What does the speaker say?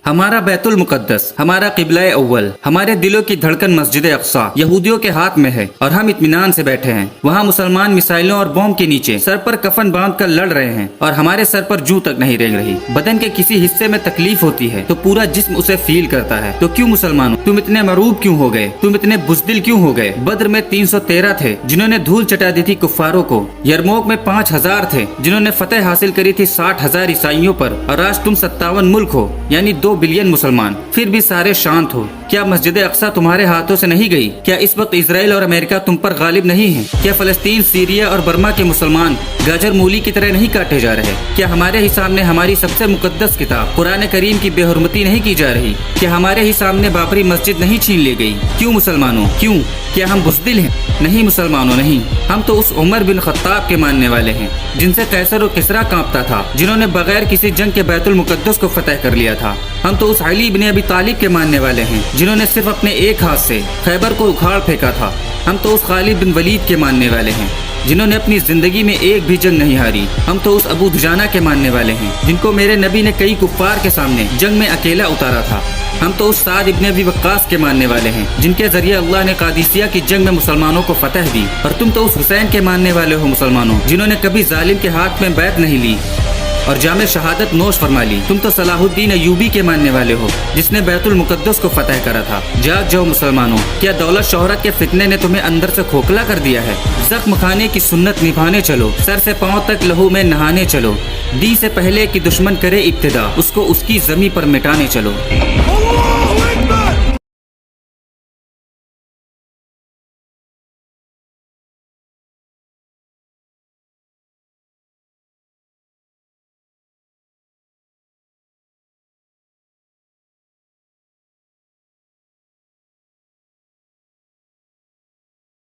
हमारा बैतुल मुकद्दस, हमारा क़िबला अव्वल, हमारे दिलों की धड़कन मस्जिद अक्सा यहूदियों के हाथ में है और हम इत्मीनान से बैठे हैं। वहाँ मुसलमान मिसाइलों और बम के नीचे सर पर कफन बांध कर लड़ रहे हैं और हमारे सर पर जूं तक नहीं रेंग रही। बदन के किसी हिस्से में तकलीफ होती है तो पूरा जिस्म उसे फील करता है। तो क्यों मुसलमानों, तुम इतने मरूब क्यों हो गए? तुम इतने बुज़दिल क्यों हो गए? बद्र में 313 थे जिन्होंने धूल चटा दी थी कुफ्फारों को। यरमोक में 5000 थे जिन्होंने फतेह हासिल करी थी 60,000 ईसाइयों पर। और आज तुम 57 मुल्क हो, यानी 2 बिलियन मुसलमान, फिर भी सारे शांत हो। क्या मस्जिद अक्सा तुम्हारे हाथों से नहीं गई? क्या इस वक्त इजराइल और अमेरिका तुम पर गालिब नहीं है? क्या फलस्तीन, सीरिया और बर्मा के मुसलमान गाजर मूली की तरह नहीं काटे जा रहे? क्या हमारे ही सामने हमारी सबसे मुकद्दस किताब कुरान करीम की बेहुरमती नहीं की जा रही? क्या हमारे ही सामने बाबरी मस्जिद नहीं छीन ली गई? क्यों मुसलमानों, क्यों? क्या हम बुज़दिल हैं? नहीं मुसलमानों, नहीं। हम तो उस उमर बिन खत्ताब के मानने वाले हैं जिनसे कैसर और किसरा कांपता था, जिन्होंने बगैर किसी जंग के बैतुल मुकद्दस को फतह कर लिया था। हम तो उस अली इब्न अबी तालिब के मानने वाले हैं जिन्होंने सिर्फ अपने एक हाथ से खैबर को उखाड़ फेंका था। हम तो उस खालिद बिन वलीद के मानने वाले हैं जिन्होंने अपनी जिंदगी में एक भी जंग नहीं हारी। हम तो उस अबू दुजाना के मानने वाले हैं जिनको मेरे नबी ने कई कुफ्फार के सामने जंग में अकेला उतारा था। हम तो उस साद इब्न अबी वक्कास के मानने वाले हैं जिनके जरिए अल्लाह ने कादिसिया की जंग में मुसलमानों को फतह दी। और तुम तो उस हुसैन के मानने वाले हो मुसलमानों, जिन्होंने कभी जालिम के हाथ में बैत नहीं ली और जामे शहादत नोश फरमा ली। तुम तो सलाहुद्दीन अयूबी के मानने वाले हो जिसने बैतुल मुकद्दस को फतह करा था। जाग जाओ मुसलमानों, क्या दौलत शोहरत के फितने ने तुम्हें अंदर से खोखला कर दिया है? जख्म खाने की सुन्नत निभाने चलो, सर से पांव तक लहू में नहाने चलो। दी से पहले कि दुश्मन करे इब्तिदा, उसको उसकी जमी पर मिटाने चलो।